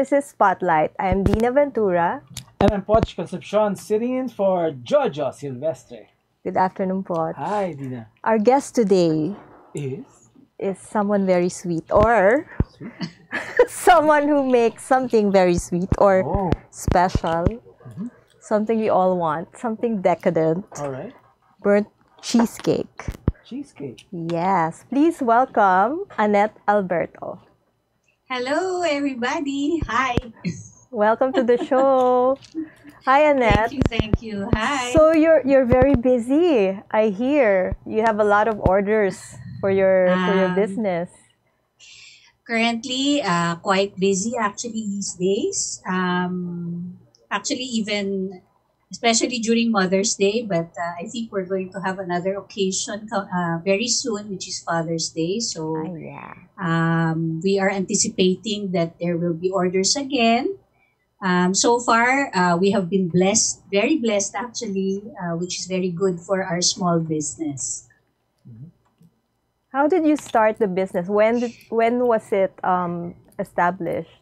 this is Spotlight. I am Dina Ventura. And I'm Poch Concepcion, sitting in for Jojo Silvestre. Good afternoon, Poch. Hi, Dina. Our guest today is someone very sweet, or sweet. someone who makes something very sweet or special. Something we all want. Something decadent. All right. Burnt cheesecake. Cheesecake. Yes. Please welcome Annette Alberto. Hello, everybody. Hi. Welcome to the show. Hi, Annette. Thank you. Hi. So you're very busy. I hear you have a lot of orders for your business. Currently, quite busy actually these days. Actually, even especially during Mother's Day, but I think we're going to have another occasion very soon, which is Father's Day. So we are anticipating that there will be orders again. So far, we have been blessed, very blessed actually, which is very good for our small business. How did you start the business? When was it established?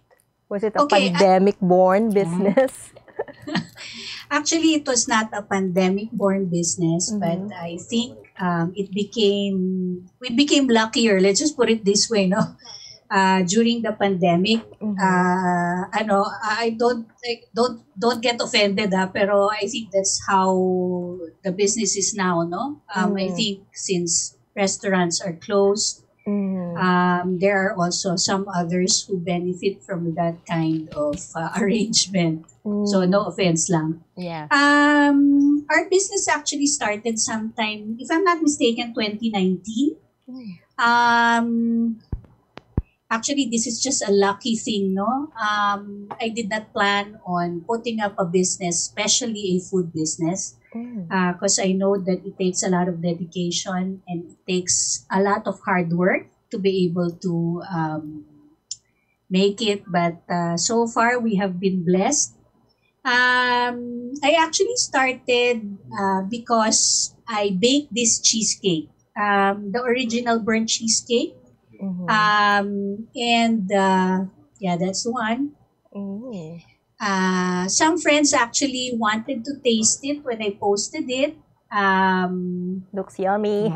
Was it a pandemic-born business? Actually, it was not a pandemic-born business, but I think we became luckier. Let's just put it this way, no? During the pandemic, I don't get offended, pero I think that's how the business is now, no? I think since restaurants are closed, there are also some others who benefit from that kind of arrangement. So no offense lang. Yeah. Our business actually started sometime, if I'm not mistaken, 2019. Actually, this is just a lucky thing, no? I did not plan on putting up a business, especially a food business, because I know that it takes a lot of dedication and it takes a lot of hard work to be able to make it. But so far, we have been blessed. I actually started because I baked this cheesecake, the original burnt cheesecake. That's one. Some friends actually wanted to taste it when I posted it. Looks yummy.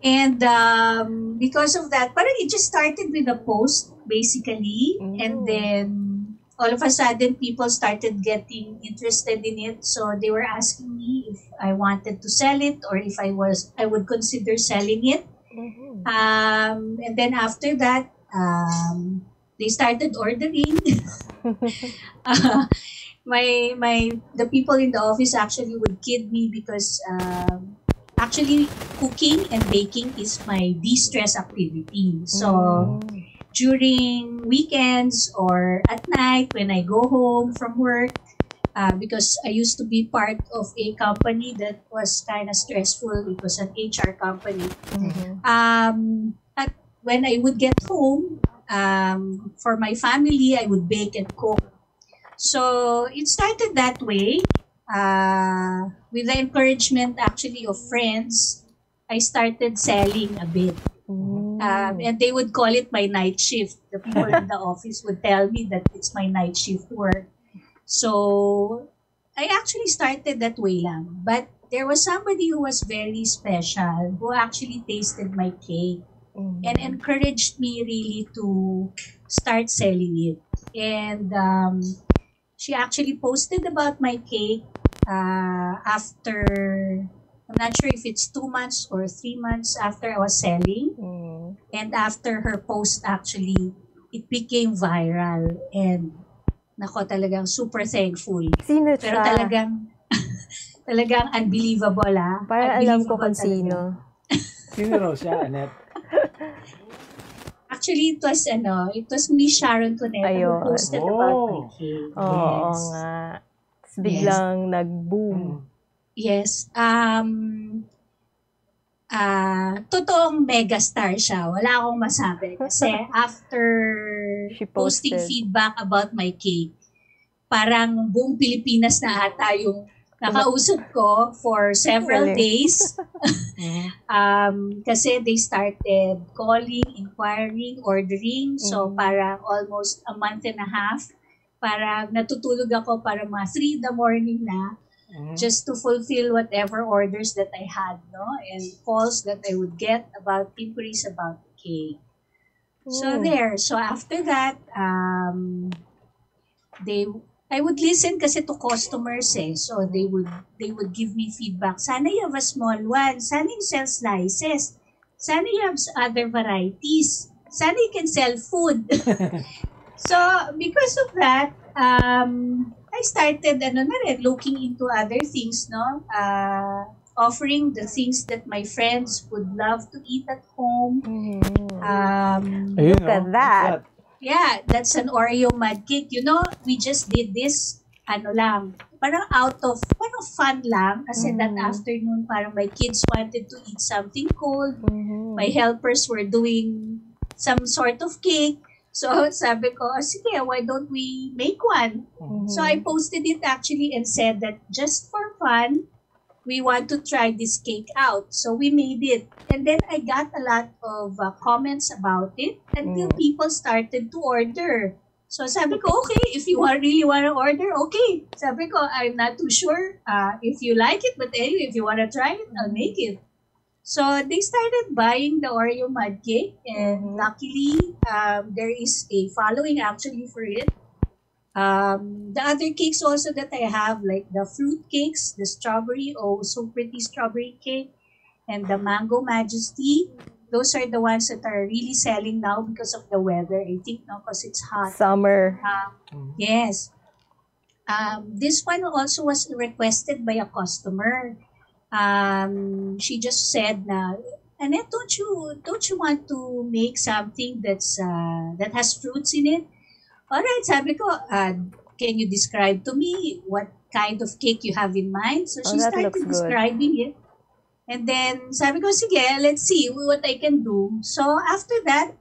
And because of that, parang it just started with a post, basically. And then all of a sudden, people started getting interested in it. So they were asking me if I wanted to sell it or if I would consider selling it. And then after that, they started ordering. The people in the office actually would kid me because actually cooking and baking is my de-stress activity. So during weekends or at night when I go home from work, because I used to be part of a company that was kind of stressful. It was an HR company. When I would get home, for my family, I would bake and cook. So it started that way. With the encouragement actually of friends, I started selling a bit. And they would call it my night shift. The people in the office would tell me that it's my night shift work. So I actually started that way lang. But there was somebody who was very special who actually tasted my cake and encouraged me really to start selling it. And she actually posted about my cake after, I'm not sure if it's 2 months or 3 months after I was selling. And after her post actually, it became viral. And nako, talagang super thankful. Sino siya? Pero talagang unbelievable, ah. Parang alam ko kung sino. Sino raw siya, Annette? Actually, it was Miss Sharon Cuneta who posted about my cake. Oo nga. Tapos biglang nag-boom. Yes. Totoong megastar siya. Wala akong masabi. Kasi after posting feedback about my cake, parang buong Pilipinas na ata yung nakausap ko for several Galing. days. Mhm. Kasi they started calling, inquiring, ordering. So, parang almost a month and a half. Parang natutulog ako para mga 3 in the morning na Mhm. just to fulfill whatever orders that I had, no? And calls that I would get about inquiries about the cake. So there. So after that, they I would listen kasi to customers eh. So they would give me feedback. Sana you have a small one. Sana you sell slices. Sana you have other varieties. Sana you can sell food. So because of that, I started looking into other things, no? Offering the things that my friends would love to eat at home. Ayun, Look at oh, that. what's Yeah, that's an Oreo mud cake. You know, we just did this, parang parang fun lang. Kasi that afternoon, parang my kids wanted to eat something cold. My helpers were doing some sort of cake. So, sabi ko, oh, sige, why don't we make one? So, I posted it actually and said that just for fun, we want to try this cake out. So we made it. And then I got a lot of comments about it until people started to order. So sabi ko, okay, if you really want to order, okay. Sabi ko, I'm not too sure if you like it, but anyway, if you want to try it, I'll make it. So they started buying the Oreo mud cake, and luckily, there is a following actually for it. The other cakes also that I have, like the fruit cakes, the strawberry, oh, so pretty strawberry cake, and the mango majesty. Those are the ones that are really selling now because of the weather. I think no, because it's hot. Summer. Yes. This one also was requested by a customer. She just said, na, Annette, don't you want to make something that has fruits in it? Alright, sabi ko, can you describe to me what kind of cake you have in mind? So she that started looks good. describing it. And then sabi ko, sige, let's see what I can do. So after that,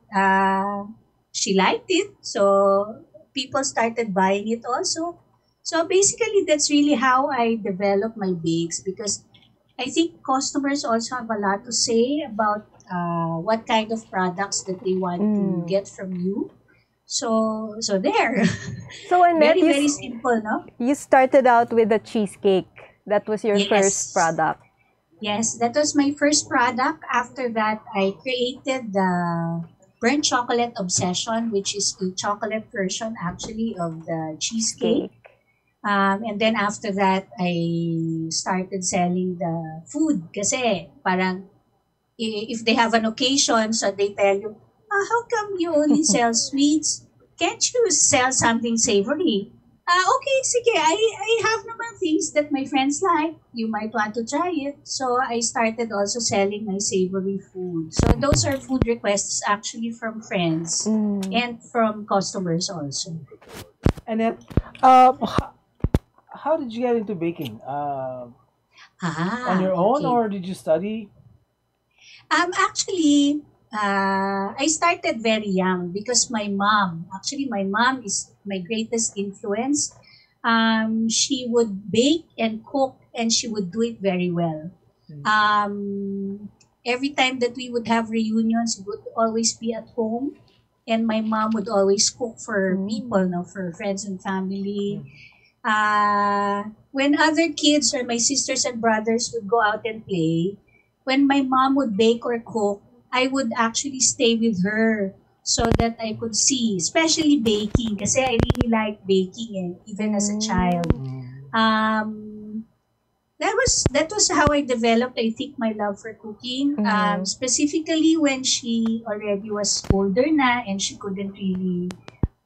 she liked it. So people started buying it also. So basically, that's really how I develop my bakes, because I think customers also have a lot to say about what kind of products that they want to get from you. So there. So Annette, Very simple, no? you started out with a cheesecake. That was your Yes. first product. Yes, that was my first product. After that, I created the burnt chocolate obsession, which is a chocolate version actually of the cheesecake. And then after that, I started selling the food. Kasi parang if they have an occasion, so they tell you, how come you only sell sweets? Can't you sell something savory? Okay, sige, I have naman things that my friends like. You might want to try it. So I started also selling my savory food. So those are food requests actually from friends and from customers also. Annette, how did you get into baking? On your own, Okay. or did you study? Actually, I started very young because my mom is my greatest influence. She would bake and cook, and she would do it very well. Every time that we would have reunions, it would always be at home, and my mom would always cook for people, no, for friends and family. When other kids or my sisters and brothers would go out and play, when my mom would bake or cook, I would actually stay with her so that I could see, especially baking, kasi I really like baking, and even as a child. That was how I developed, I think, my love for cooking. Specifically when she already was older na and she couldn't really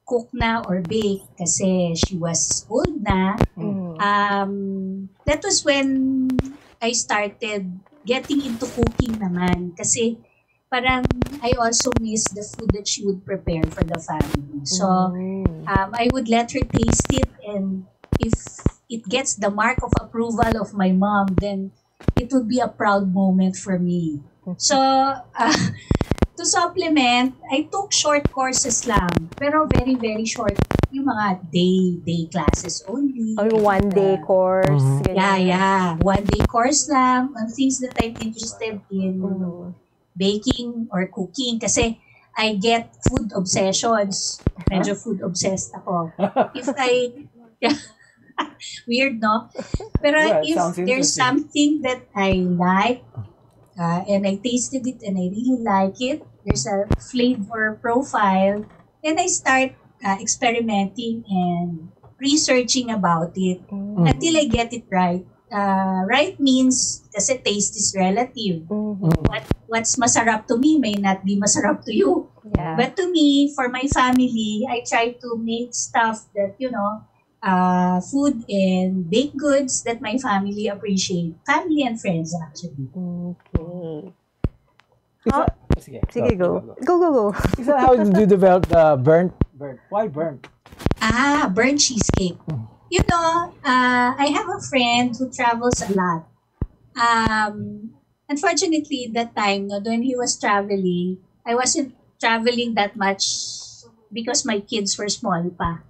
cook na or bake kasi she was old na. That was when I started getting into cooking naman, kasi parang I also miss the food that she would prepare for the family. So I would let her taste it, and if it gets the mark of approval of my mom, then it would be a proud moment for me. So to supplement, I took short courses lang, pero very short yung mga day classes only. Or one-day course. Yeah. One-day course lang on things that I'm interested in baking or cooking. Kasi I get food obsessions. Medyo food obsessed ako. If I... Yeah, weird, no? Pero Well, if there's something that I like, and I tasted it and I really like it, there's a flavor profile, then I start experimenting and researching about it until I get it right. Right means, kasi taste is relative. What's masarap to me may not be masarap to you. Yeah. But to me, for my family, I try to make stuff that, food and baked goods that my family appreciate. Family and friends, actually. Okay. Sige, Go. Go. Is that how you develop burnt? Why burnt? Burnt cheesecake. I have a friend who travels a lot. Unfortunately, that time, when he was traveling, I wasn't traveling that much because my kids were small pa.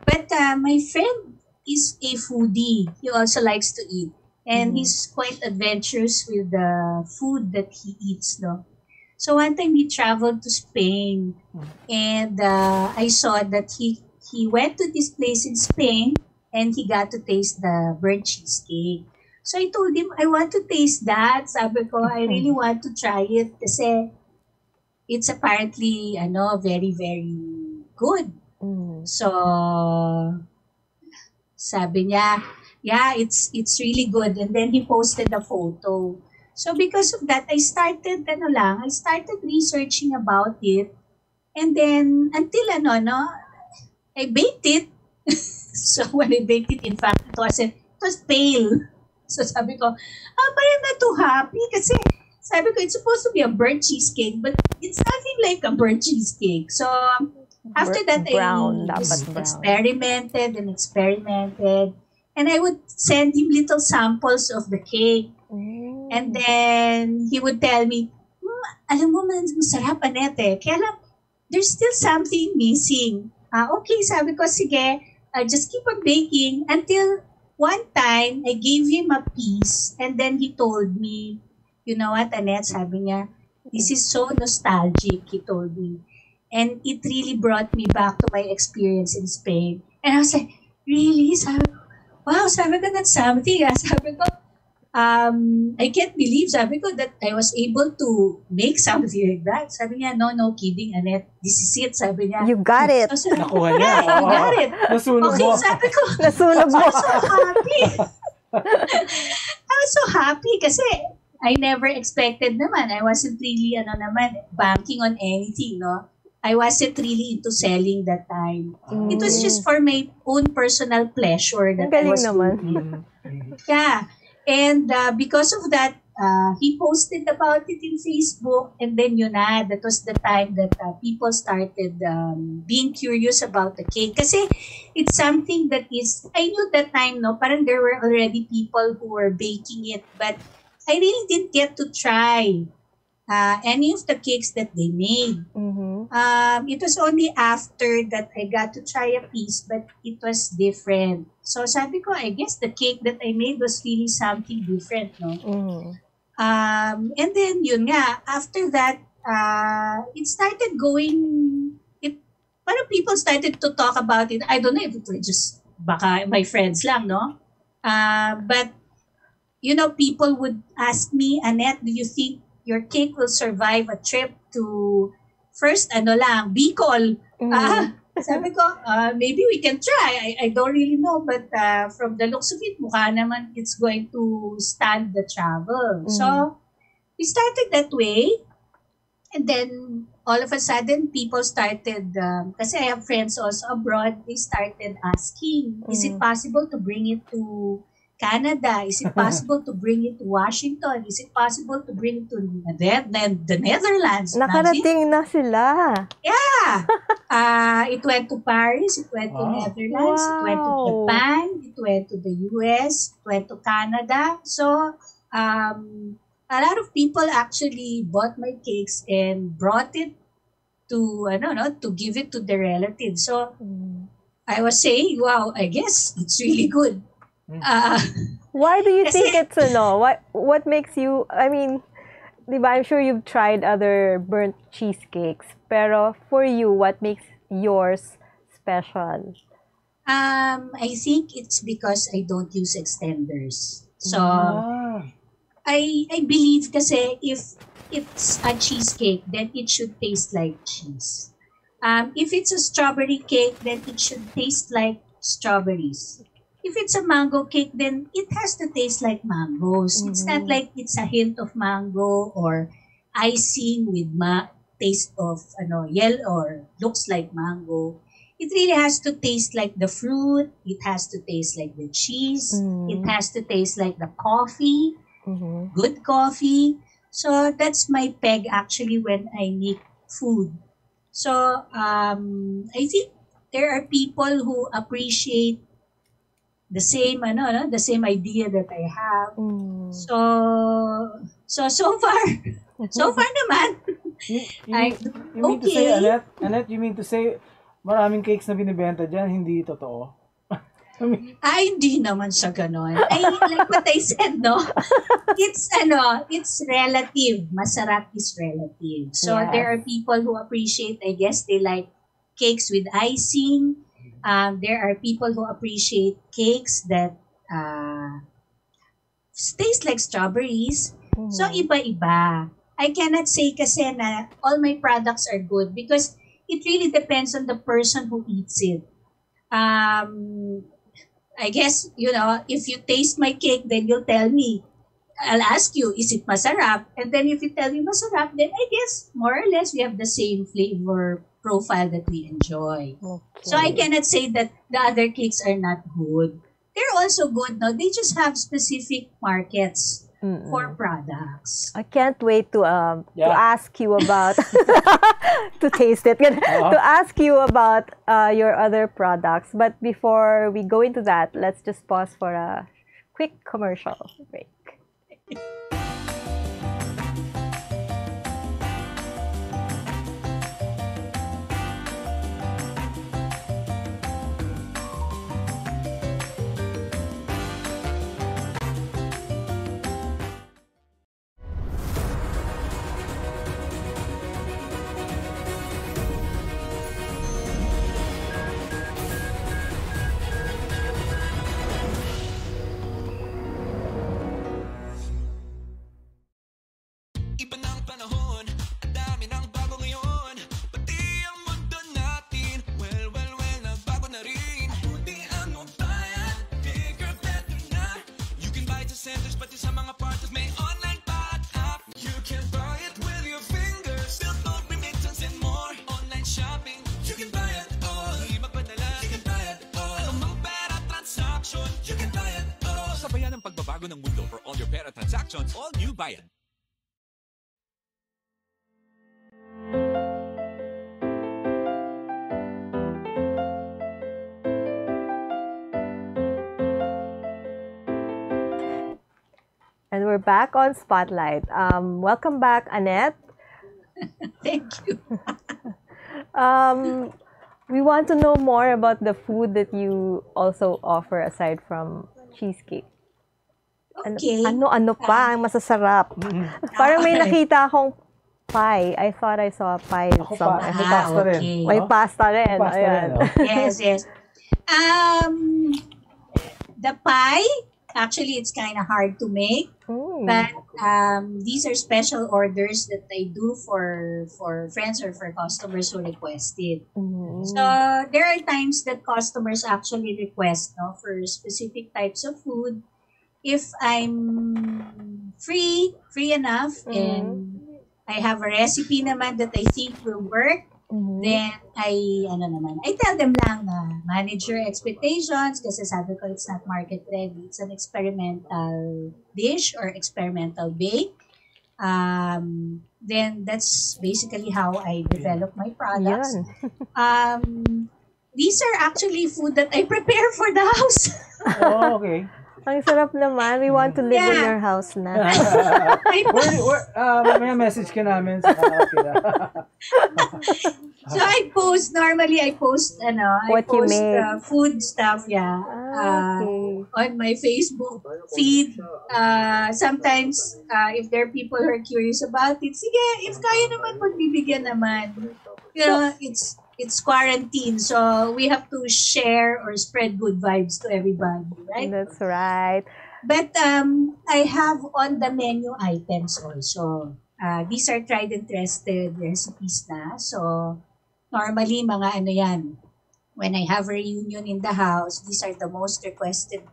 But my friend is a foodie. He also likes to eat. And he's quite adventurous with the food that he eats, no? So one time he traveled to Spain, and I saw that he went to this place in Spain, and he got to taste the burnt cheesecake. So I told him, I want to taste that. Sabi ko, I really want to try it kasi it's apparently, very, very good. So, sabi niya, yeah, it's really good. And then he posted a photo. So because of that, I started researching about it. And then, until I baked it. So when I baked it, in fact, it was pale. So sabi ko, parang not too happy kasi sabi ko, it's supposed to be a burnt cheesecake, but it's nothing like a burnt cheesecake. So after that, I just experimented. And I would send him little samples of the cake. And then he would tell me, alam mo, masarap, Annette. Kaya lang, there's still something missing. Okay, sabi ko, sige, just keep on baking until one time, I gave him a piece and then he told me, you know what, Annette, sabi niya, this is so nostalgic, he told me. And it really brought me back to my experience in Spain. And I was like, really? Sabi ko, wow, sabi ko, that's something. Sabi ko, I can't believe, sabi ko, that I was able to make something like that. Sabi niya, no kidding, Annette. This is it, sabi niya. You got it. So, Nakuha niya. Yeah, you got it. Nasunog Okay, mo. sabi ko, Nasunog mo. I was so happy. I was so happy kasi I never expected naman. I wasn't really, banking on anything, no? I wasn't really into selling that time. It was just for my own personal pleasure that I was doing. Yeah. And because of that, he posted about it in Facebook. And then that was the time that people started being curious about the cake. Kasi it's something that is, I knew that time, no, parang there were already people who were baking it. But I really didn't get to try any of the cakes that they made. It was only after that I got to try a piece, but it was different. So sabi ko, I guess the cake that I made was really something different, no? And then yun nga, after that, it started going, parang people started to talk about it. I don't know if it were just baka my friends lang, no? But, people would ask me, Annette, do you think your cake will survive a trip to first, Bicol? Sabi ko, maybe we can try. I don't really know, but from the looks of it, mukha naman it's going to stand the travel. So, we started that way. And then, all of a sudden, people started, kasi I have friends also abroad, they started asking, is it possible to bring it to Canada? Is it possible to bring it to Washington? Is it possible to bring it to the Netherlands? Nakarating na sila. Yeah. It went to Paris, it went to Netherlands, it went to Japan, it went to the US, it went to Canada. So, a lot of people actually bought my cakes and brought it to, to give it to their relatives. So, I was saying, wow, I guess it's really good. Uh, Why do you kasi, think it's what makes you, I mean, di ba, I'm sure you've tried other burnt cheesecakes, pero for you, what makes yours special? I think it's because I don't use extenders. So, Ah. I believe kasi if it's a cheesecake, then it should taste like cheese. If it's a strawberry cake, then it should taste like strawberries. If it's a mango cake, then it has to taste like mangoes. It's not like it's a hint of mango or icing with taste of yellow or looks like mango. It really has to taste like the fruit. It has to taste like the cheese. It has to taste like the coffee, good coffee. So that's my peg actually when I make food. So I think there are people who appreciate the same the same idea that I have. So so far so far naman You mean to say, Annette, you mean to say, maraming cakes na binibenta dyan, hindi totoo? Hindi naman sa ganon. Like what I said, no? It's relative. Masarap is relative. So there are people who appreciate, I guess they like cakes with icing. There are people who appreciate cakes that taste like strawberries. So iba-iba. I cannot say kasi na all my products are good because it really depends on the person who eats it. I guess, if you taste my cake, then you'll tell me. I'll ask you, is it masarap? And then if you tell me masarap, then I guess more or less we have the same flavor profile that we enjoy. Okay. So I cannot say that the other cakes are not good. They're also good, no? They just have specific markets for products. I can't wait to ask you about to taste it. To ask you about your other products. But before we go into that, let's just pause for a quick commercial break. Ng mundo for all your pera transactions, all new Bayan. And we're back on Spotlight. Welcome back, Annette. Thank you. We want to know more about the food that you also offer aside from cheesecake. Okay. Ano pa ang masasarap? Parang may nakita akong pie. I thought I saw a pie. Pasta rin. May pasta rin. Pasta rin, no? Yes. The pie, actually, it's kind of hard to make. But these are special orders that I do for friends or for customers who request it. So there are times that customers actually request for specific types of food. If I'm free enough, and I have a recipe naman that I think will work, then I tell them lang na manage your expectations kasi sabi ko it's not market ready. It's an experimental dish or experimental bake. Then that's basically how I develop my products. Yan. These are actually food that I prepare for the house. Oh, okay. Ang sarap naman. We want to live in Yeah. your house na. May message ka namin sa kapatid. So I post What you post make. food stuff, yeah, Okay. on my Facebook feed. Sometimes, if there are people who are curious about it, sige, if kaya naman, magbibigyan naman. You know, it's quarantine, so we have to share or spread good vibes to everybody, right? That's right. But I have on the menu items also. These are tried and tested recipes na. So, normally, mga ano yan. When I have a reunion in the house, these are the most requested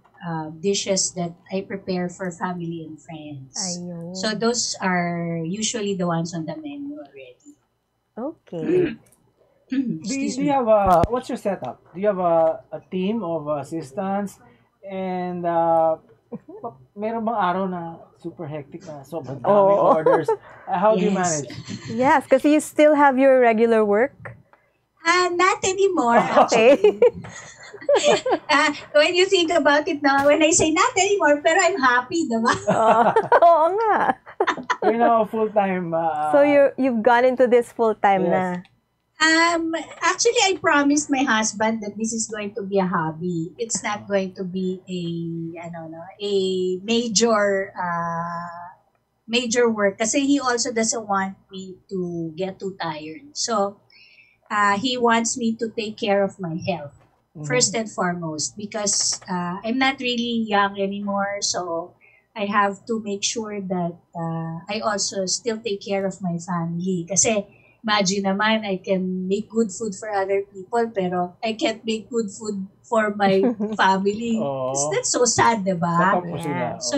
dishes that I prepare for family and friends. Ayun. So, those are usually the ones on the menu already. Okay. Do you have a, what's your setup? Do you have a team of assistants? And meron bang araw na super hectic na sobrang daming orders? How do you Yes. manage? Yes, because you still have your regular work. Not anymore. Okay. When you think about it now, when I say not anymore, pero I'm happy, diba? Oo nga. You're now full-time. So you've gone into this full-time Yes. na. Actually, I promised my husband that this is going to be a hobby. It's not going to be a major work. Kasi he also doesn't want me to get too tired. So, he wants me to take care of my health first and foremost, because I'm not really young anymore. So, I have to make sure that I also still take care of my family. Kasi imagine naman, I can make good food for other people, pero I can't make good food for my family. Oh. That's so sad, diba? Tapos sila. So,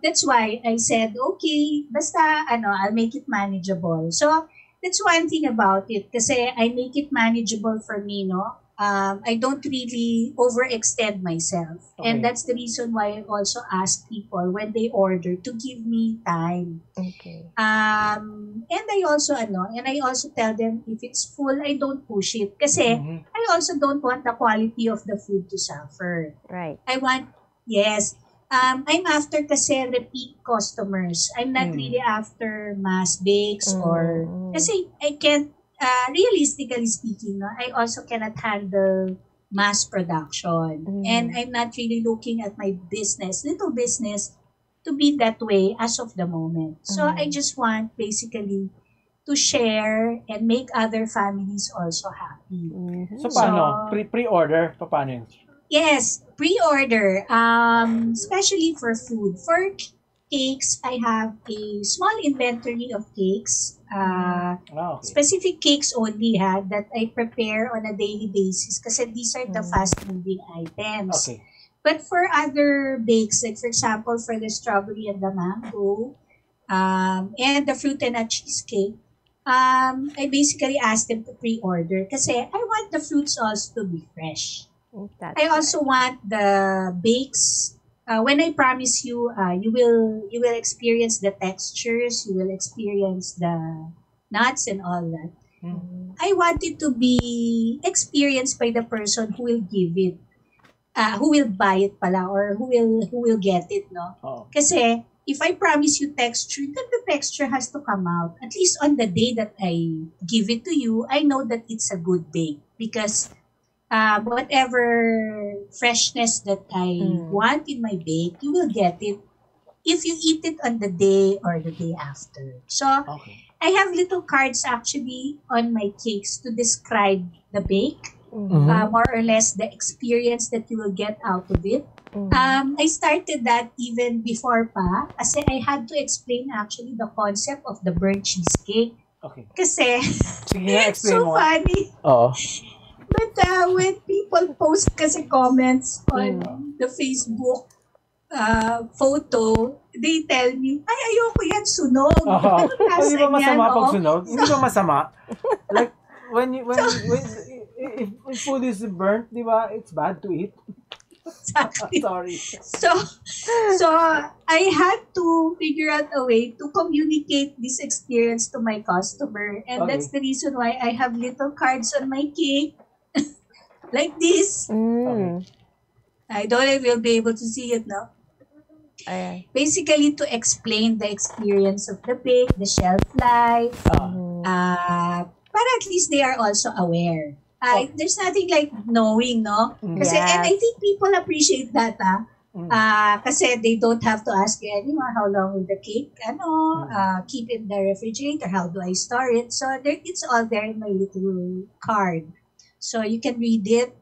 that's why I said, okay, basta, I'll make it manageable. So, that's one thing about it. Kasi I make it manageable for me, no? I don't really overextend myself. Okay. And that's the reason why I also ask people when they order to give me time. Okay. And I also tell them if it's full, I don't push it. Kasi I also don't want the quality of the food to suffer. Right. I'm after kasi repeat customers. I'm not really after mass bakes or kasi I can't realistically speaking, no, I also cannot handle mass production. And I'm not really looking at my little business, to be that way as of the moment. So I just want basically to share and make other families also happy. So, paano? Pre-order? Paano yun? Yes, pre-order, especially for food. For cakes, I have a small inventory of cakes. Okay. Specific cakes only that I prepare on a daily basis kasi these are the fast-moving items. Okay. But for other bakes, like for example, for the strawberry and the mango, and the fruit and a cheesecake, I basically ask them to pre-order kasi I want the fruits also to be fresh. That's I also want the bakes. When I promise you, you will experience the textures, you will experience the nuts and all that. I want it to be experienced by the person who will give it, who will buy it pala, or who will get it, no? Oh. Kasi if I promise you texture, then the texture has to come out. At least on the day that I give it to you, I know that it's a good bake because whatever freshness that I want in my bake, you will get it if you eat it on the day or the day after. So, Okay. I have little cards actually on my cakes to describe the bake, more or less the experience that you will get out of it. I started that even before pa, kasi I had to explain actually the concept of the burnt cheesecake. Okay. Kasi, Sige nga, it's explain so mo. funny. Oo. But when people post kasi comments on the Facebook photo, they tell me, ay, ayoko yan, sunog. Hindi ba masama yan, pag oh? sunog? Hindi ba masama? Like, when if food is burnt, di ba, it's bad to eat? Exactly. Sorry. So I had to figure out a way to communicate this experience to my customer. And that's the reason why I have little cards on my cake. Like this. Okay. I don't know if you'll be able to see it now. Ayan. Basically, to explain the experience of the bake, the shelf life, para at least they are also aware. There's nothing like knowing, no? Kasi, and I think people appreciate that, kasi they don't have to ask you anymore how long will the cake keep in the refrigerator, how do I store it. So it's all there in my little card. So you can read it.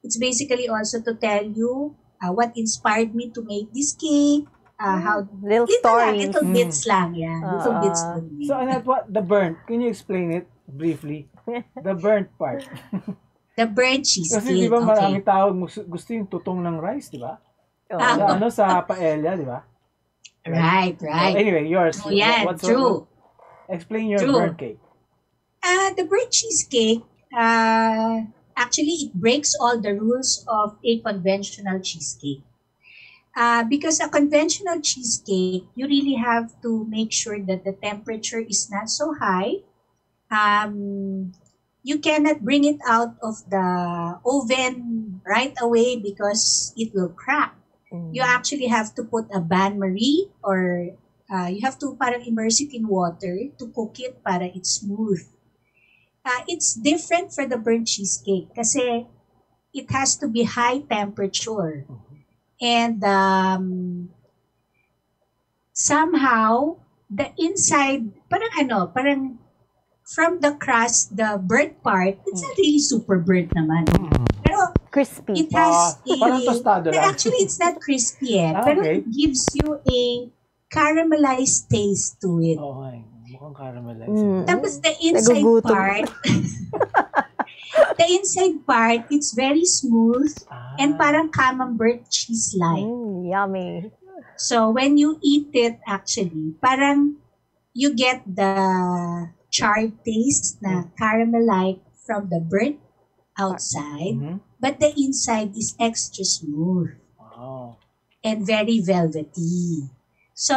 It's basically also to tell you what inspired me to make this cake. How little stories. Little bits lang, little bits. So Annette, what the burnt? Can you explain it briefly? The burnt part. The burnt cheesecake. Kasi di ba maraming tao gusto yung tutong ng rice, di ba? Sa paella, di ba? Right. Anyway, yours. True. Explain your burnt cake. The burnt cheesecake, actually, it breaks all the rules of a conventional cheesecake. Because a conventional cheesecake, you really have to make sure that the temperature is not so high. You cannot bring it out of the oven right away because it will crack. You actually have to put a bain-marie or you have to parang immerse it in water to cook it para it's smooth. It's different for the burnt cheesecake kasi it has to be high temperature. And somehow, the inside, parang from the crust, the burnt part, it's not really super burnt naman. Pero crispy. It has parang tostado lang. Actually, it's not crispy pero it gives you a caramelized taste to it. Mukhang caramelized. Tapos the inside part, the inside part, it's very smooth and parang camembert cheese-like. Yummy. So when you eat it, actually, parang you get the charred taste na caramel-like from the burnt outside, but the inside is extra smooth and very velvety. So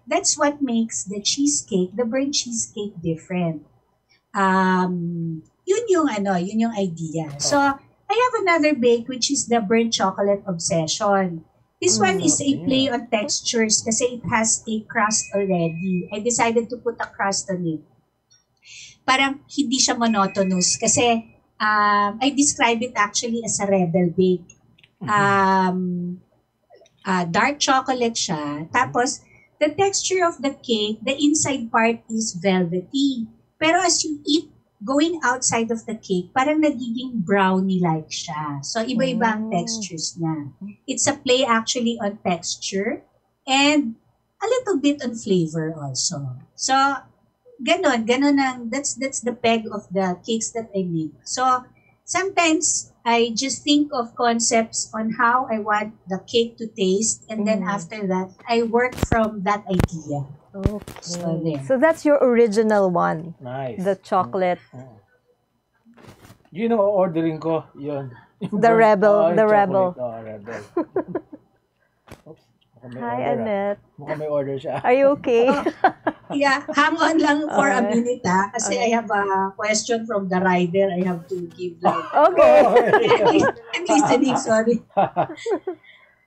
that's what makes the cheesecake, the burnt cheesecake, different. Yun yung idea. So I have another bake which is the burnt chocolate obsession. This one is a play on textures kasi it has a crust already. I decided to put a crust on it. Parang hindi siya monotonous kasi I describe it actually as a rebel bake. Dark chocolate siya. Tapos, the texture of the cake, the inside part is velvety. Pero as you eat, going outside of the cake, parang nagiging brownie-like siya. So, iba-ibang textures niya. It's a play actually on texture and a little bit on flavor also. So, ganon ang, that's the peg of the cakes that I make. So, sometimes, I just think of concepts on how I want the cake to taste, and then after that, I work from that idea. Okay. So that's your original one. Nice. The chocolate. Yun ang ordering ko. Yun. The rebel. The rebel. Rebel. Oops. Hi, Annette. Mukhang may order siya. Are you okay? Yeah, hang on lang for a minute kasi I have a question from the rider. I have to give like... Okay. I'm listening, sorry.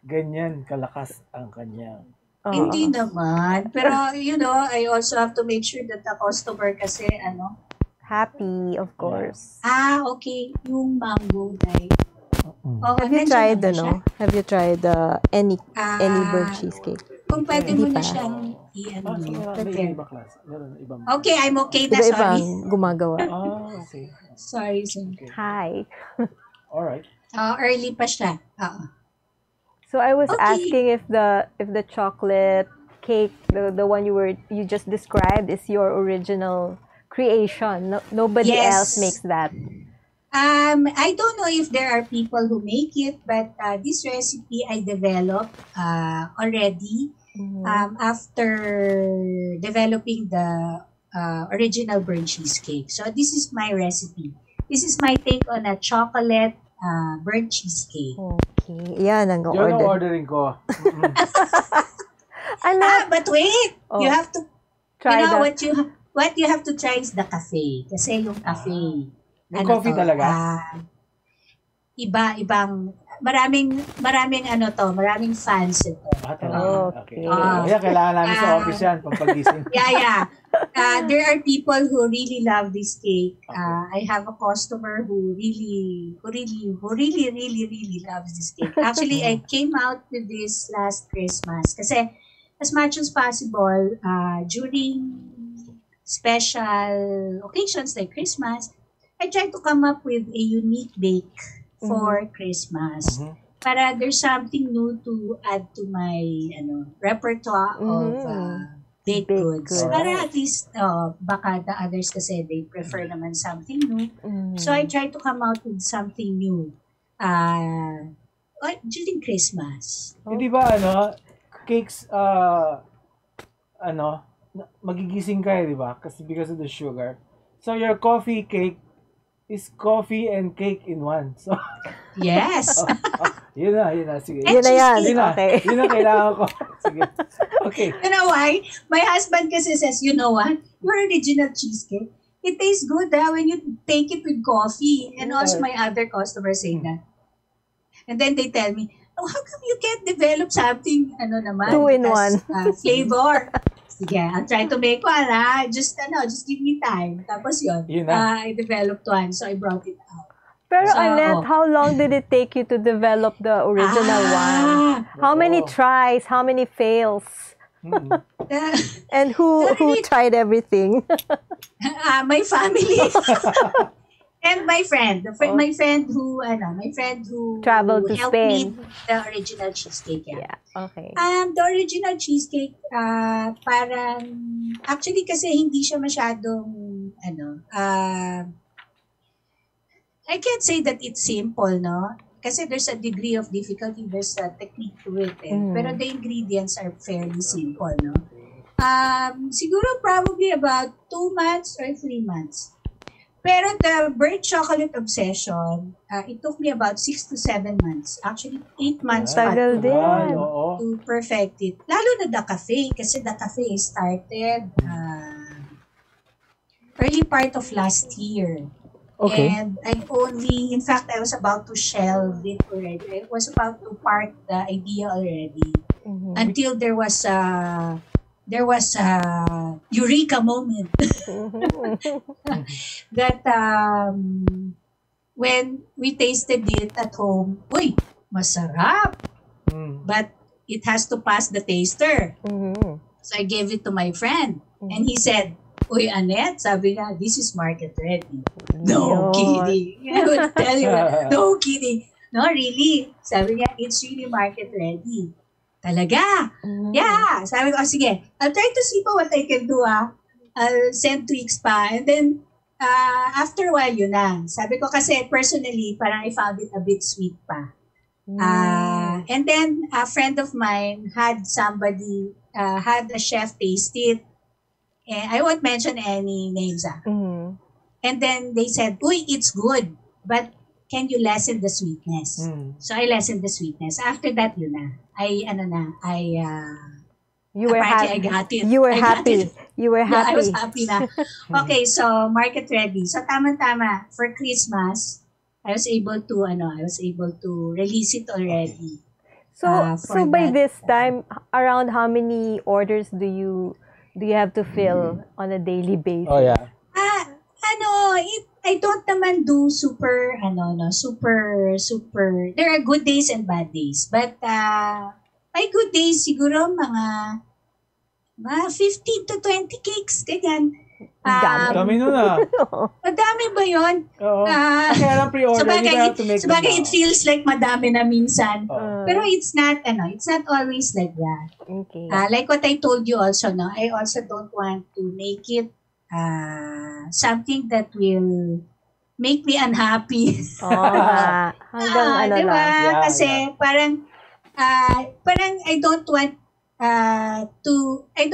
Ganyan kalakas ang kanyang. Hindi naman. Pero, I also have to make sure that the customer kasi, happy, of course. Okay. Yung mango, right? Have you tried Have you tried any burnt cheesecake? Kung pwede mo na siyang prepare. Okay, I'm okay na, sorry. Iba-ibang gumagawa. Okay. Sorry. Okay. Hi. Alright. Early pa siya. So I was asking if the chocolate cake, the one you just described, is your original creation. Nobody else makes that. I don't know if there are people who make it, but this recipe I developed already after developing the original burnt cheesecake. So this is my recipe. This is my take on a chocolate burnt cheesecake. Okay. Yan ang order. Yun ang ordering ko. But wait! You have to try that. What you have to try is the cafe. Kasi yung cafe. May coffee talaga? Ibang maraming fans ito. talaga. Okay. Okay. Kaya kailangan namin sa office yan, pampagising. Yeah. There are people who really love this cake. I have a customer who really loves this cake. Actually, I came out with this last Christmas kasi as much as possible, during special occasions like Christmas, I try to come up with a unique bake for Christmas. Para there's something new to add to my repertoire of baked goods. Para at least, baka the others kasi they prefer naman something new. So I try to come out with something new during Christmas. Hindi ba, cakes, magigising ka di ba? Kasi because of the sugar. So your coffee cake is coffee and cake in one. So Yes. Yun na. Sige. Yun na yan. Yun na. Okay. Yun na kailangan ko. Sige. Okay. You know why? My husband kasi says, you know what? Your original cheesecake, it tastes good when you take it with coffee. And also my other customers say that. And then they tell me, oh, how come you can't develop something, Two in one. Flavor. Sige, I'll try to make one, Just give me time. Tapos yun, I developed one, so I brought it out. Pero Annette, how long did it take you to develop the original one? How many tries? How many fails? And who tried everything? My family. And my friend, my friend who traveled to helped Spain. me the original cheesecake. Yeah, okay. The original cheesecake, parang actually kasi hindi siya masyadong I can't say that it's simple, no? Kasi there's a degree of difficulty, there's a technique to it. Pero the ingredients are fairly simple, no? Siguro probably about 2 months or 3 months. Pero the burnt chocolate obsession, it took me about 6 to 7 months. Actually, 8 months pa to perfect it. Lalo na the cafe, kasi the cafe started early part of last year. Okay. And in fact, I was about to shelve it already. I was about to park the idea already until there was a eureka moment that when we tasted it at home, uy, masarap. But it has to pass the taster. So I gave it to my friend. And he said, uy, Annette, sabi nga, this is market ready. No kidding. I would tell you, no kidding. No, really. Sabi nga, it's really market ready. Talaga? Yeah. Sabi ko, sige, I'll try to see pa what I can do, I'll send tweaks pa. And then, after a while, yun na. Sabi ko kasi, personally, parang I found it a bit sweet pa. And then, a friend of mine had a chef taste it. And I won't mention any names. And then they said, uy, it's good, but can you lessen the sweetness? So I lessened the sweetness. After that, yun na. You were happy. I got it. You were happy. You were happy. Yeah, I was happy na. Okay, so market ready. So tama-tama, for Christmas, I was able to release it already. So by this time, around how many orders do you have to fill on a daily basis? Oh yeah. I don't naman do super. There are good days and bad days. But my good days siguro mga 15 to 20 cakes, ganyan. Dami nun Madami ba yun? Oo. Kaya lang pre-order, you have to make them sabagay, now. it feels like madami na minsan. Pero it's not always like that. Okay. Like what I told you also, no, I also don't want to make it something that will make me unhappy. Hanggang diba? lang. Yeah, Kasi parang I don't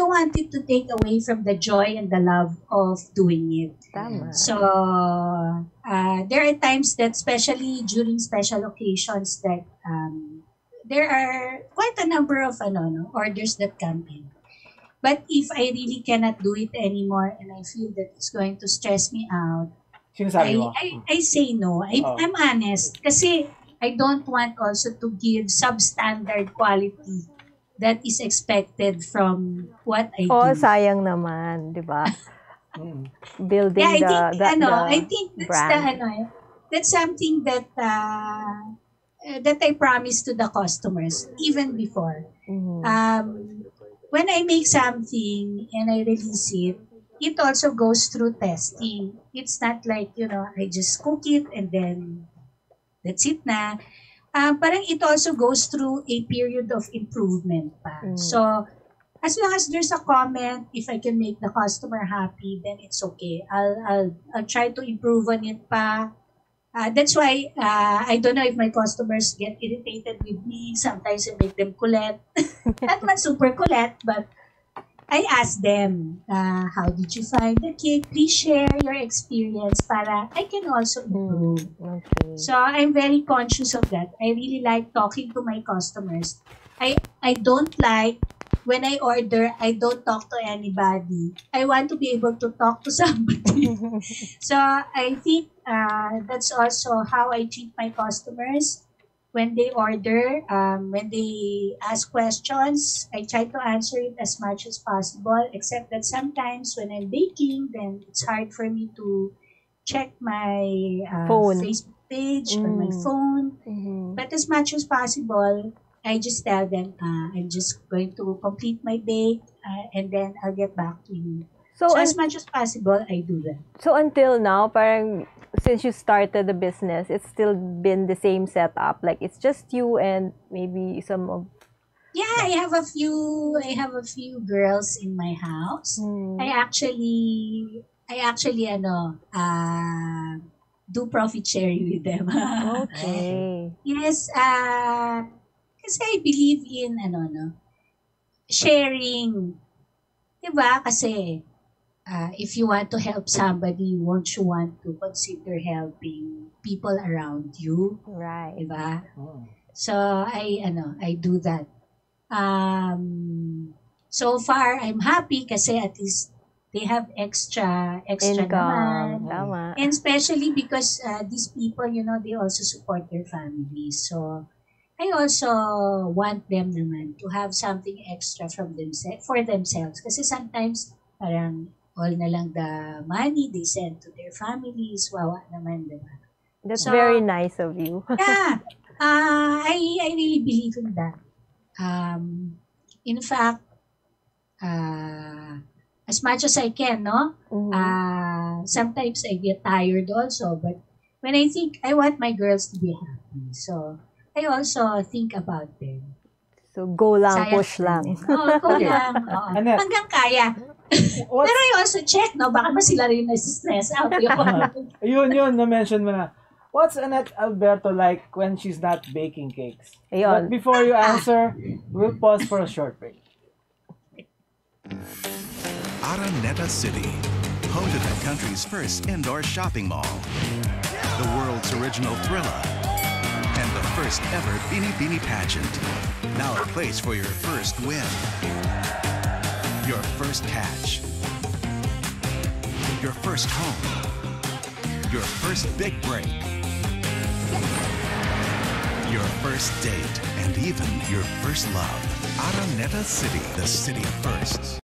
want it to take away from the joy and the love of doing it. Tama. So, there are times that, especially during special occasions, that there are quite a number of orders that come in. But if I really cannot do it anymore and I feel that it's going to stress me out, Sinasabi mo? I say no. I'm honest. Kasi I don't want also to give substandard quality that is expected from what I Oh, do. sayang naman, di ba? Building Yeah, I the think that's brand. that's something that that I promised to the customers even before. When I make something and I release it, it also goes through testing. It's not like, I just cook it and then that's it na. Parang it also goes through a period of improvement pa. So, as long as there's a comment, if I can make the customer happy, then it's okay. I'll try to improve on it pa. That's why I don't know if my customers get irritated with me. Sometimes I make them kulit. Not man super kulit, but I ask them, how did you find the cake? Please share your experience para I can also improve. Okay. So I'm very conscious of that. I really like talking to my customers. I don't like when I order, I don't talk to anybody. I want to be able to talk to somebody. So I think that's also how I treat my customers. When they order, when they ask questions, I try to answer it as much as possible, except that sometimes when I'm baking, then it's hard for me to check my Phone. Facebook page or my phone. But as much as possible, I just tell them, I'm just going to complete my bake and then I'll get back to you. So as much as possible, I do that. So until now, parang since you started the business, it's still been the same setup. Like it's just you and maybe some of. Yeah, I have a few girls in my house. I actually do profit sharing with them. Okay. Yes, kasi I believe in sharing. Diba? Kasi if you want to help somebody, won't you want to consider helping people around you? Right. Diba? So I do that. So far I'm happy kasi at least they have extra Income. naman. Tama. And especially because these people, they also support their families. So I also want them naman to have something extra from for themselves. Kasi sometimes parang all na lang the money they send to their families. Wawa naman, diba? That's very nice of you. Yeah. I really believe in that. In fact, as much as I can, no? Sometimes I get tired also, but when I think I want my girls to be happy, so I also think about them. So go lang, push lang. Go lang. Annette, hanggang kaya. Pero I also check, no? Baka ba sila rin nasi-stress out yun. yun, na-mention mo na. What's Annette Alberto like when she's not baking cakes? Ayun. But before you answer, we'll pause for a short break. Araneta City, home to the country's first indoor shopping mall, the world's original Thrilla, and the first ever Bini Bini pageant. Now a place for your first win, your first catch, your first home, your first big break, your first date, and even your first love. Araneta City, the city of firsts.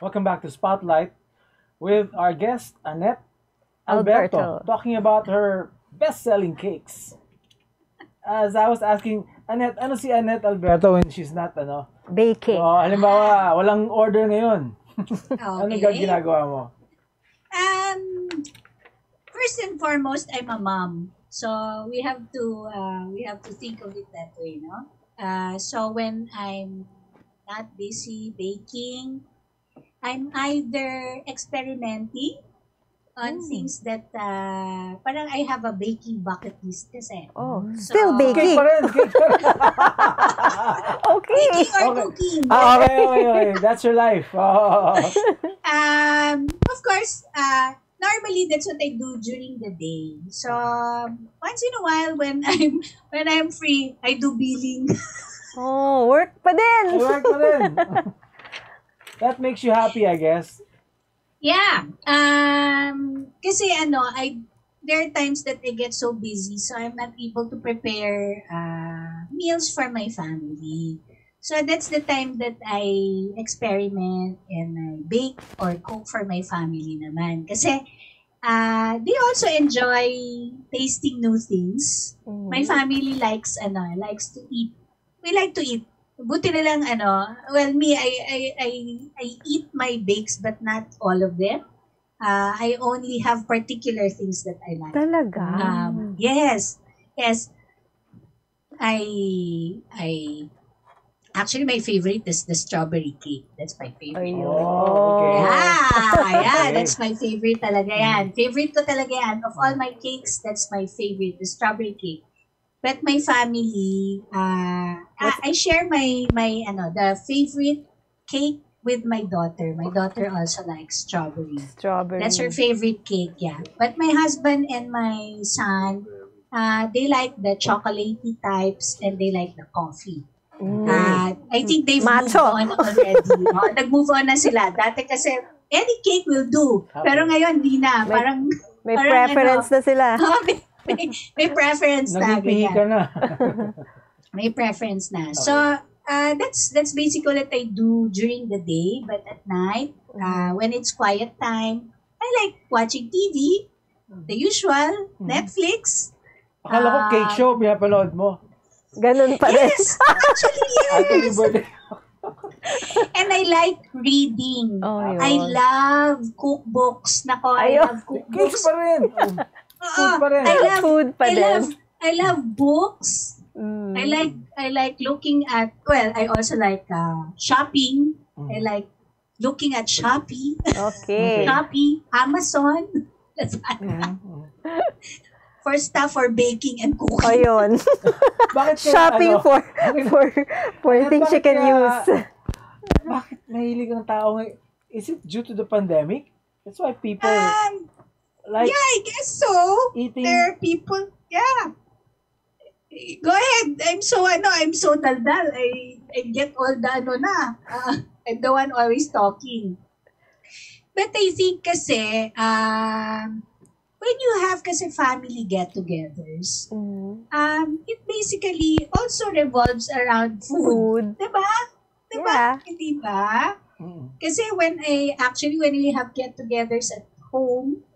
Welcome back to Spotlight with our guest, Annette Alberto, talking about her best-selling cakes. As I was asking, Annette, ano si Annette Alberto when she's not, baking? Halimbawa, walang order ngayon. Okay. Anong ginagawa mo? First and foremost, I'm a mom. So we have to think of it that way, no? So when I'm not busy baking, I'm either experimenting on things that parang I have a baking bucket list kasi. Oh, So, still baking. Cake pa rin. Okay. baking or cooking. Okay. That's your life. Of course, normally that's what I do during the day. So once in a while when I'm free, I do billing. Oh, work pa din. Work pa rin. That makes you happy, I guess. Yeah. Kasi there are times that I get so busy, so I'm not able to prepare meals for my family. So that's the time that I experiment and I bake or cook for my family naman. Kasi they also enjoy tasting new things. My family likes to eat. We like to eat. Buti na lang well, me, I eat my bakes but not all of them. I only have particular things that I like. Talaga? Yes. I actually my favorite is the strawberry cake. That's my favorite. Oh, okay. Yeah, Okay. that's my favorite talaga yan. Favorite ko talaga yan. Of all my cakes, that's my favorite, the strawberry cake. But my family, I share my the favorite cake with my daughter. My daughter also likes strawberry. That's her favorite cake, yeah. But my husband and my son, they like the chocolatey types and they like the coffee. I think they've moved on already. Nag-move on na sila. Dati kasi, any cake will do. Pero ngayon, di na. Parang, May preference na sila. may preference na. Nagpipihi ka na. May preference na. So, that's basically what I do during the day. But at night, when it's quiet time, I like watching TV. The usual, Netflix. Akala ko cake show, pinapanood mo. Ganun pa rin. Yes, actually, yes. Birthday. And I like reading. Oh, yun. I love cookbooks. Nako, I Ayun. love Cake cookbooks. pa rin. Food pa rin. Food pa din. I love books. I like looking at, well, I also like shopping. I like looking at Shopee. Okay. Shopee, Amazon. That's for stuff for baking and cooking. Ayun. Bakit kaya, Shopping for things you can use. Bakit mahilig ang tao ngayon? Is it due to the pandemic? That's why people like Yeah, I guess so. eating. There are people, yeah. Go ahead. I'm so daldal. I get all the I'm the one always talking. But I think kasi, when you have kasi family get-togethers, it basically also revolves around food. Diba? Yeah. Hindi ba? Kasi when we have get-togethers at home,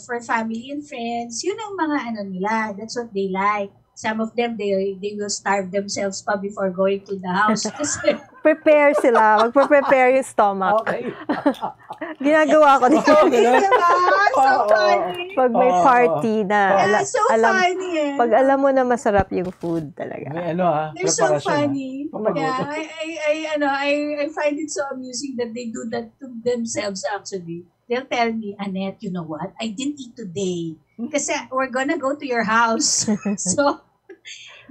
for family and friends, yun ang mga nila. That's what they like. Some of them, they will starve themselves pa before going to the house. Kasi, Prepare sila. Magpe-prepare yung stomach. Okay. Ginagawa ko din. diba? So funny. Pag may party na. Yeah, so funny eh. Pag alam mo na masarap yung food talaga. May They're so preparasyon, funny. Papagutom. Yeah, I find it so amusing that they do that to themselves actually. They'll tell me, Annette, you know what? I didn't eat today. Kasi we're gonna go to your house. So,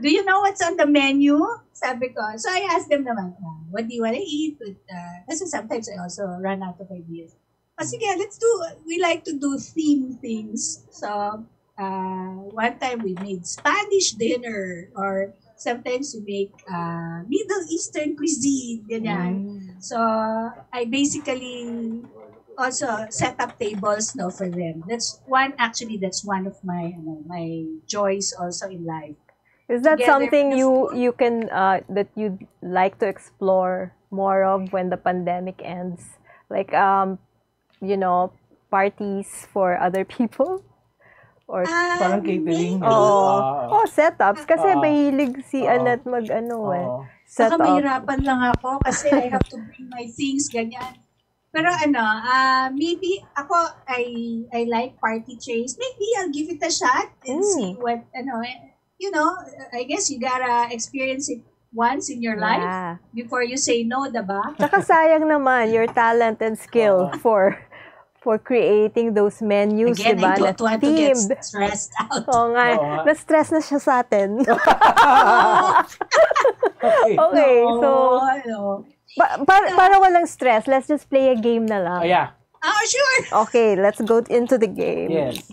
do you know what's on the menu? Sabi ko. So, I asked them naman, what do you want to eat? Kasi sometimes I also run out of ideas. Sige, we like to do theme things. So, one time we made Spanish dinner or sometimes we make Middle Eastern cuisine, ganyan. So, I basically also set up tables for them. That's one of my my joys also in life. Is that Together something with the you can that you'd like to explore more of when the pandemic ends? Like, you know, parties for other people? Or Parang catering. setups. Kasi mahilig si Annette set Saka up. mahirapan lang ako kasi I have to bring my things, ganyan. Pero maybe ako, I like party trays. Maybe I'll give it a shot and see what, I guess you gotta experience it once in your life before you say no, diba? Saka sayang naman your talent and skill for creating those menus, Again, diba? I don't want to get stressed out. Oo nga. Na-stress na siya sa atin. Okay. So, para walang stress, let's just play a game na lang. Oh, yeah. Oh, sure. Okay, let's go into the game. Yes.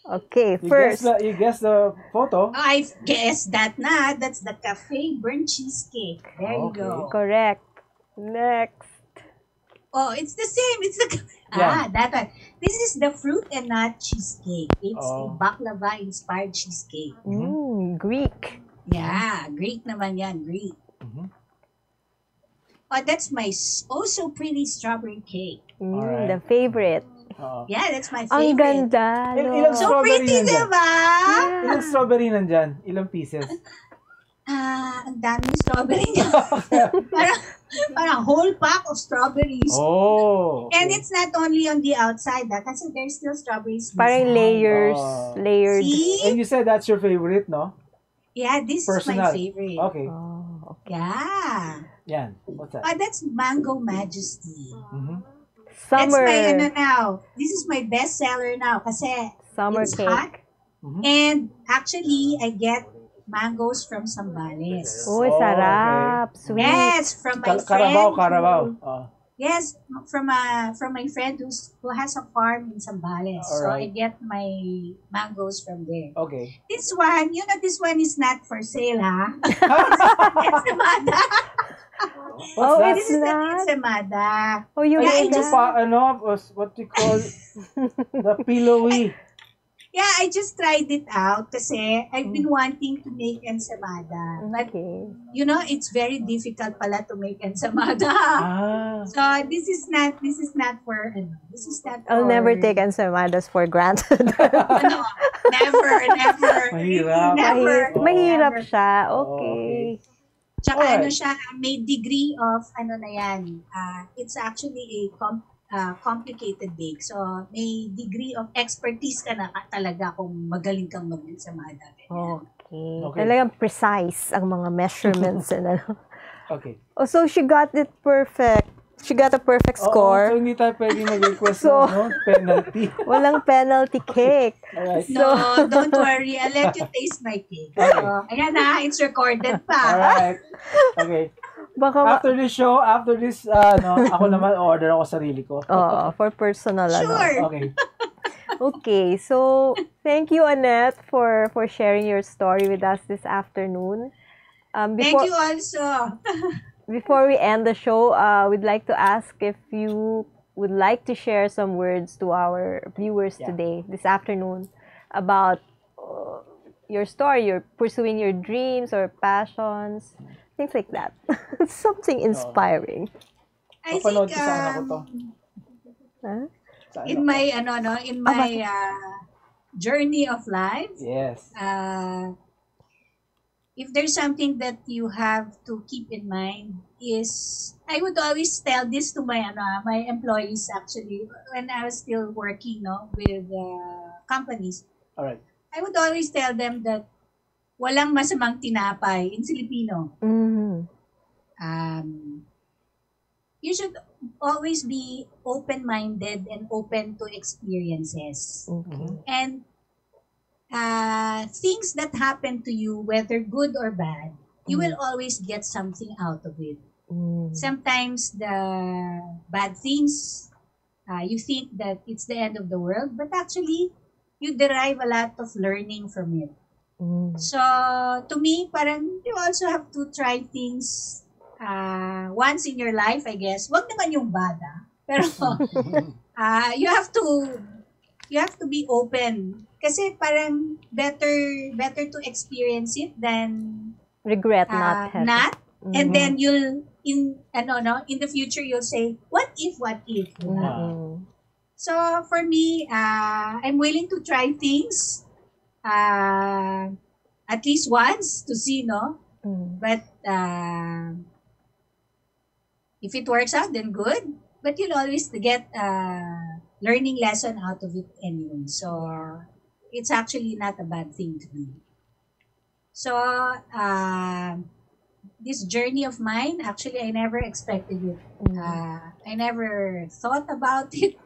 Okay, first. You guess the photo. I guess that na. That's the cafe burnt cheesecake. There you go. Correct. Next. Oh, it's the same. It's the that one. This is the fruit and nut cheesecake. It's a baklava-inspired cheesecake. Greek. Yeah, Greek naman yan. Greek. Oh, that's my also pretty strawberry cake. Alright. The favorite. Yeah, that's my favorite. Ang ganda. Ilang So strawberry pretty, nandyan? diba? Ilang strawberry nandyan? Ilang pieces? Ang daming strawberry niya. parang whole pack of strawberries. Oh. Okay. And it's not only on the outside, kasi there's still strawberries inside. Parang layers. Layered. See? And you said that's your favorite, no? Yeah, this Personal. is my favorite. Okay. Okay. Yeah. Yan. What's that? Oh, that's Mango Majesty. Summer. That's my now. This is my best seller now kasi Summer it's cake. hot. And actually, I get mangoes from Zambales. Oh, sarap. Okay. Sweet. Yes, from my friend. Carabao. Yes, from my friend who has a farm in Zambales. So I get my mangoes from there. Okay. This one, this one is not for sale, ha? Ensamada. What's that? This is the ensamada. Oh, you Yeah, made I just- that? What you call the pillowy. Yeah, I just tried it out kasi I've been wanting to make ensamada. But, Okay. it's very difficult pala to make ensamada. So, this is not for. I'll never take ensamadas for granted. Never. Mahirap. Never. Mahirap Never. siya. Okay. Tsaka siya, may degree of, na yan, it's actually a complicated bake. So, may degree of expertise ka na talaga kung magaling kang mag-ensamada. Okay. Talagang precise ang mga measurements. Okay. Oh, so she got it perfect. She got a perfect score. So, hindi tayo pwede mag-request ng penalty. Walang penalty cake. Alright. No, don't worry. I'll let you taste my cake. Okay. So, ayan na, it's recorded pa. Alright. Okay. Baka After this, ako naman order ako sarili ko. for personal. Sure. Okay. Okay, so thank you, Annette, for sharing your story with us this afternoon. Thank you also. Before we end the show, we'd like to ask if you would like to share some words to our viewers today, this afternoon, about your story, you're pursuing your dreams or passions, things like that. Something inspiring. I Papanood think ko sa anak ko to. in my journey of life, Yes. if there's something that you have to keep in mind is, I would always tell this to my employees actually when I was still working with companies. All right. I would always tell them that walang masamang tinapay in Filipino. You should always be open-minded and open to experiences. And things that happen to you, whether good or bad, you will always get something out of it. Sometimes the bad things, you think that it's the end of the world, but actually, you derive a lot of learning from it. So, to me, parang you also have to try things once in your life, I guess. Wag naman yung bada. Pero, you have to be open. Kasi parang better to experience it than Regret not having. and then you'll in the future you'll say, what if? So for me, I'm willing to try things at least once to see, no? But if it works out, then good. But you'll always get learning lesson out of it anyway. So it's actually not a bad thing to do. So this journey of mine, actually, I never expected it. I never thought about it.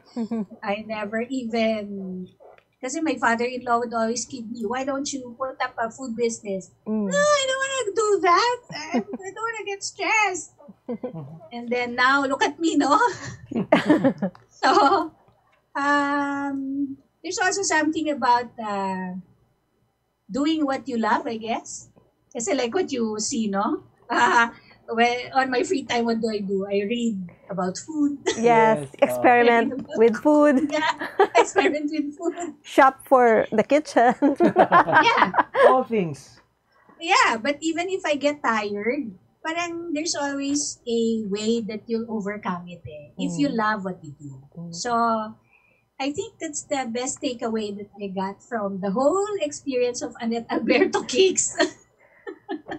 I never even... Kasi my father-in-law would always keep me, why don't you put up a food business? No, I don't want to do that. I don't want to get stressed. And then now, look at me, no? So, there's also something about doing what you love, I guess. Kasi like what you see, no? Well, on my free time, what do? I read about food. Yes, experiment with food. Yeah, experiment with food. Shop for the kitchen. Yeah. All things. Yeah, but even if I get tired, parang there's always a way that you'll overcome it if you love what you do. So, I think that's the best takeaway that I got from the whole experience of Annette Alberto cakes.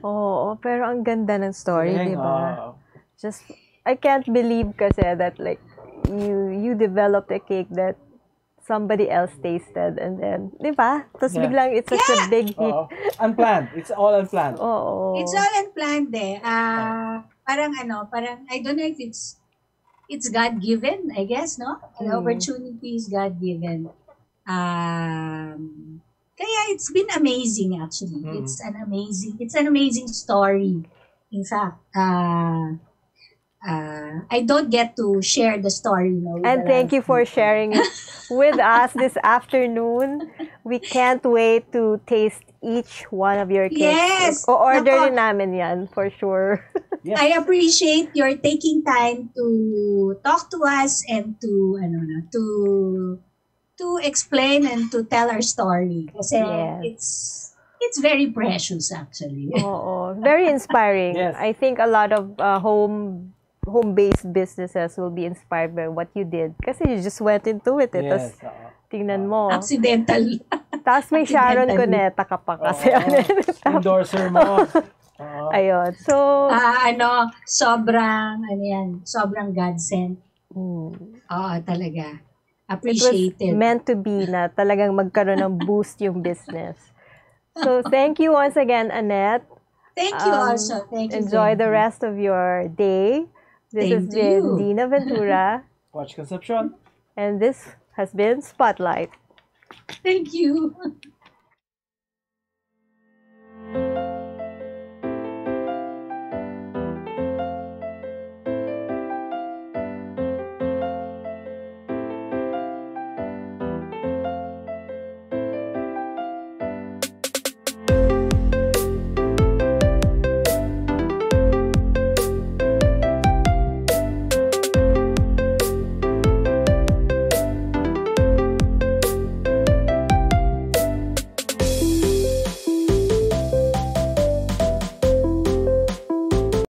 Oo, pero ang ganda ng story, di ba? Just, I can't believe kasi that like, you developed a cake that somebody else tasted and then, di ba? Tapos biglang it's such a big hit. Unplanned. It's all unplanned. Oo. It's all unplanned parang I don't know if it's God-given, I guess, no? The opportunity is God-given. Kaya it's been amazing actually. It's an amazing story. In fact, I don't get to share the story, and thank you for sharing it with us this afternoon. We can't wait to taste each one of your cakes. Yes. O-order din namin yan for sure. Yes. I appreciate your taking time to talk to us and to explain and to tell our story. Kasi it's very precious actually. Very inspiring. Yes. I think a lot of home-based businesses will be inspired by what you did. Kasi you just went into it. Yes. Tapos, tingnan mo. Accidental. Tapos may Sharon Cuneta ka pa kasi. Endorser mo. Ayun. So, sobrang godsend. Oo, talaga. it Appreciated. was meant to be na talagang magkaroon ng boost yung business. So, thank you once again, Annette. Thank you also. Thank you. Enjoy the rest of your day. This has been Dina Ventura. Watch Concepcion. And this has been Spotlight. Thank you.